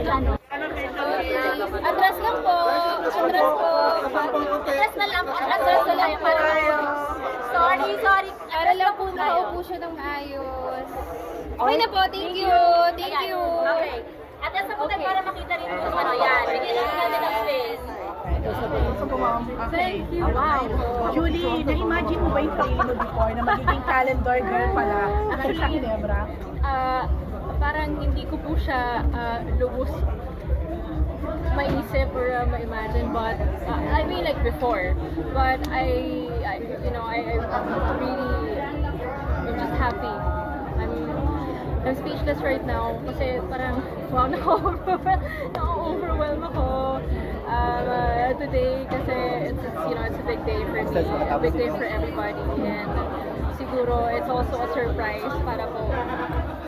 ano. Atras lang po. Atras po. Atras na lang. Atras na lang para sorry. Para lang po nakaupo siya ng maayos. Okay na po. Thank you. Okay. Atras na po tayo para makita rin yung ano yan. Bigyan lang natin ng space. Thank you. Wow. Julie, na-imagine mo ba yung sarili mo before na magiging calendar girl pala sa Ginebra? Parang hindi ko po siya lubos maisip or ma-imagine, but I mean like before, but I really, I'm just happy. I'm speechless right now kasi parang wow, na-overwhelm ako today kasi it's a big day for me, a big day for everybody, and siguro it's also a surprise para po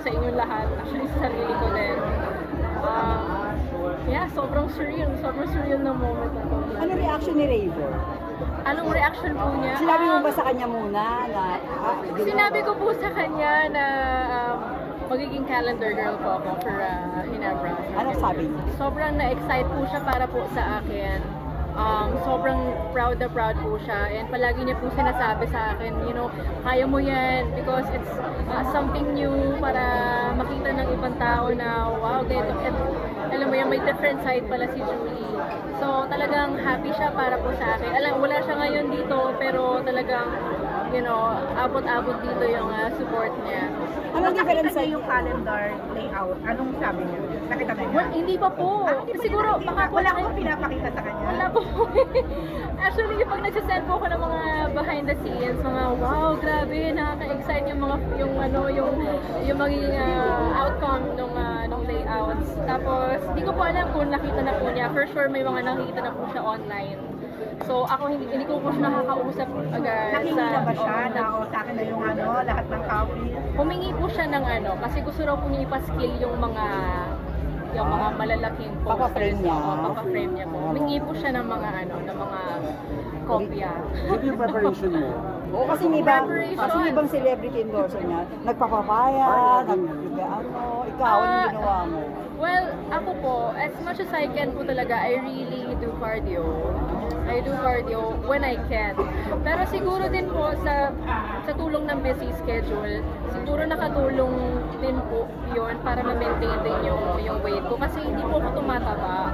sa inyong lahat, actually sa sarili ko din. Yeah, sobrang surreal na moment na to. Ano reaction ni Raver? Anong reaction po niya? Sinabi mo ba sa kanya muna na... Sinabi ko po sa kanya na magiging calendar girl po ako for Ginebra. Ano sabi niya? Sobrang na-excite po siya para po sa akin. Sobrang proud po siya, and palagi niya po sinasabi sa akin, kaya mo yan, because it's something new para makita ng ibang tao na wow, alam mo yan, may different side pala si Julie. So talagang happy siya para po sa akin. Wala siya ngayon dito, pero talagang abot-abot dito yung support niya. Anong difference sa yung calendar layout? Anong sabi niya? Nakita na niya? Well, hindi pa po. Siguro, baka wala akong pinapakita sa kanya. Wala po. Actually, pag nagsasend po ako ng mga behind the scenes, mga wow, grabe, nakaka-excite yung magiging outcome ng layouts. Tapos, hindi ko po alam kung nakita na po niya. For sure, may mga nakikita na po siya online. So, ako hindi ko po siya nakakausap agad. Nakikita ba siya na sa akin na yung lahat ng copy? Humingi po siya ng kasi gusto raw po niya ipa-skill yung mga malalaking posters. Papa-frame niya. Papa-frame niya po. Humingi po siya ng mga kopya. Ano yung preparation mo? Oo, kasi may ibang celebrity endorser niya. Nagpapapaya, ikaw, anong ginawa mo? Well, ako po, as much as I can po talaga, I really do cardio. I do cardio when I can. Pero siguro din po sa tulong ng busy schedule, siguro nakatulong din po yun para ma-maintain din yung weight ko. Kasi hindi po ako tumataba.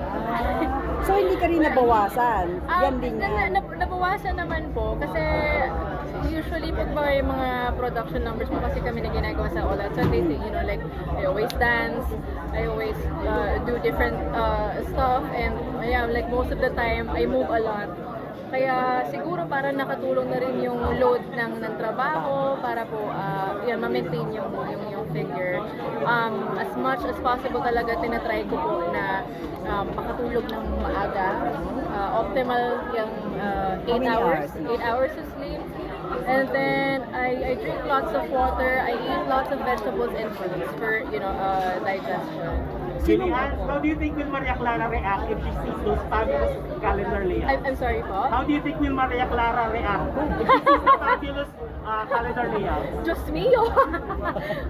So hindi ka rin nabawasan? Yan din yan? Nabawasan naman po. Kasi usually pag may mga production numbers po kasi kami na ginagawa sa All Out Sunday, like I always dance, I always do different stuff, and like most of the time I move a lot. Kaya siguro para nakatulong na rin yung load ng trabaho para po ma-maintain yung figure. As much as possible talaga tinatry ko po na makatulog ng maaga. Optimal yung 8 hours of sleep. And then I drink lots of water, I eat lots of vegetables and fruits for digestion. How do you think will Maria Clara react if she sees those fabulous calendar layouts? I'm sorry po? How do you think will Maria Clara react if she sees the fabulous calendar layouts? Diyos mio!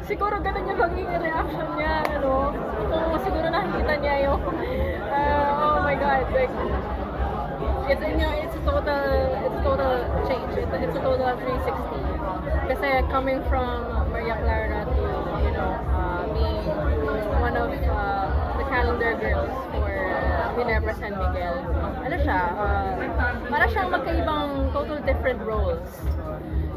Siguro ganun yung magiging reaction niya, Kung siguro nakikita niya yung, oh my God, like, it's a total change. It's a total 360. Kasi coming from Maria Clara to, being one of the calendar girls for Ginebra San Miguel, para siyang magkaibang total different roles.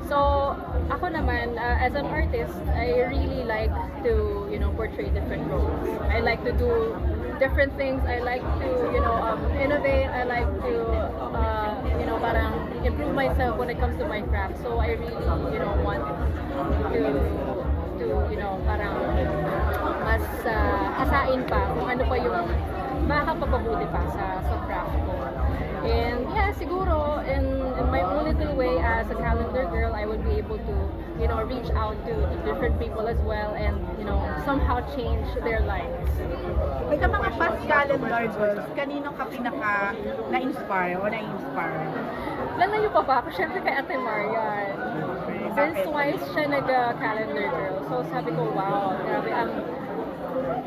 So, ako naman, as an artist, I really like to, portray different roles. I like to do different things. I like to, innovate. I like to, parang improve myself when it comes to my craft. So, I really, want to, parang mas hasain pa kung ano pa yung makakapapabuti pa sa craft ko. And yeah, siguro in my own little way as a calendar girl, I would be able to, reach out to different people as well, and somehow change their lives. Sa mga past calendar girls, kanino ka pinaka na-inspire o na-inspire? Lalayo pa ba ako? Siyempre kay Ate Marian. Since twice siya nag-calendar girl. So sabi ko, wow, grabe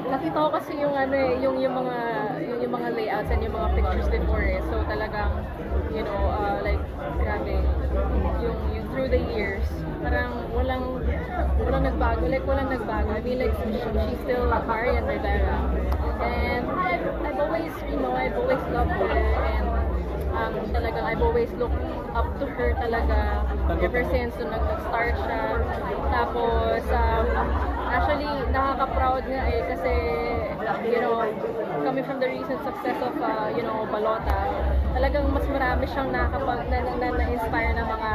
nakita ko kasi yung ano eh, yung mga layouts and yung mga pictures before eh. So talagang, you know, like, grabe, yung through the years, parang walang nagbago. Like, walang nagbago. I mean, like, she's still Marian Rivera. And I've always, you know, I've always loved her. And talagang I've always looked up to her talaga ever since nag-start siya. Tapos, actually, nakaka-proud nga eh kasi, you know, coming from the recent success of, you know, Balota, talagang mas marami siyang na-inspire ng mga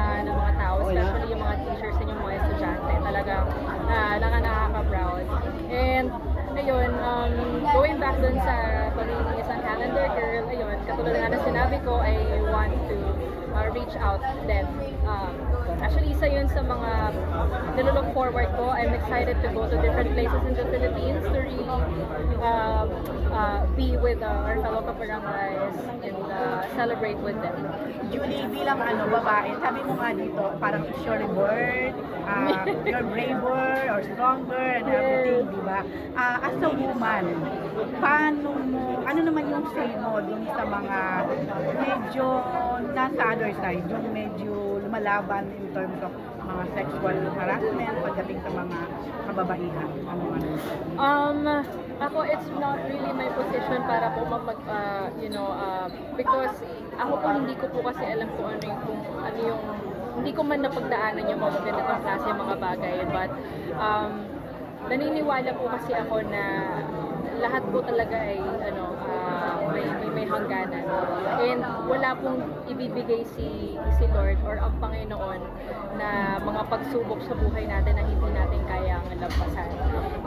tao, especially yung mga teachers and yung mga estudyante. Talagang nakaka-proud. And, ayun, going back dun sa pagiging isang calendar girl, ayun, katulad nga na sinabi ko, I want to reach out then. Actually, isa yun sa mga nilolook forward ko. I'm excited to go to different places in the Philippines to really be with our fellow kabarangays and celebrate with them. Julie, bilang babae, sabi mo nga dito, parang it's your rebirth, you're braver or stronger and everything, di ba? As a woman, ano naman yung say mo dun sa mga medyo nasa other side, yung medyo lumalaban in terms of mga sexual harassment pagdating sa mga kababaihan? Ako, it's not really my position para po because ako po hindi ko po kasi alam kung hindi ko man napagdaanan yung mga ganitong klase mga bagay, but naniniwala po kasi ako na lahat po talaga ay may hangganan. And wala pong ibibigay si Lord or ang Panginoon na mga pagsubok sa buhay natin na hindi natin kayang lampasan.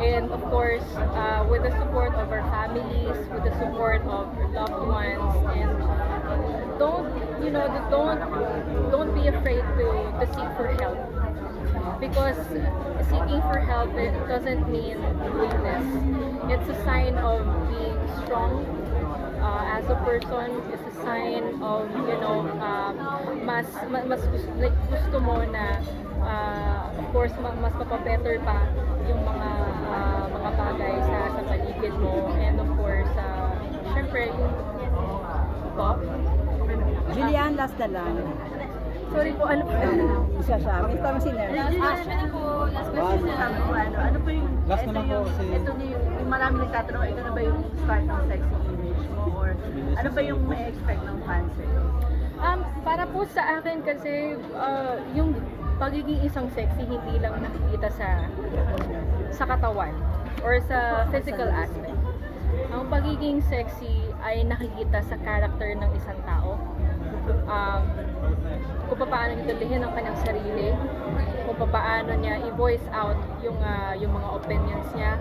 And of course, with the support of our families, with the support of our loved ones, and don't be afraid to seek for help. Because seeking for help, it doesn't mean weakness. It's a sign of being strong as a person. It's a sign of, mas gusto mo na, of course, mas mapabetter pa yung mga bagay sa paligid mo. And of course, syempre, yung Julian, last na lang. Sorry po, ano po? Isa siya. May parang si Nerd. Last question po. Last question na. Sabi ko, ano pa yung, Last naman po kasi... ito yung marami nagtatanong, ito na ba yung start ng sexy image mo? Or ano ba yung may expect ng fans eh? Para po sa akin kasi, yung pagiging isang sexy hindi lang nakikita sa katawan or sa physical aspect. Ang pagiging sexy ay nakikita sa character ng isang tao. Kung paano niya dalihin ang kanyang sarili, kung paano niya i-voice out yung mga opinions niya,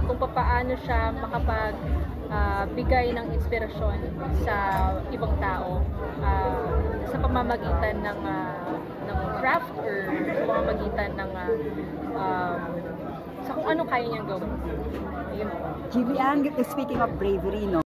kung paano siya makapagbigay ng inspirasyon sa ibang tao sa pamamagitan ng craft or sa pamamagitan ng sa kung ano kaya niyang gawin. Ayun. Julian, speaking of bravery, no?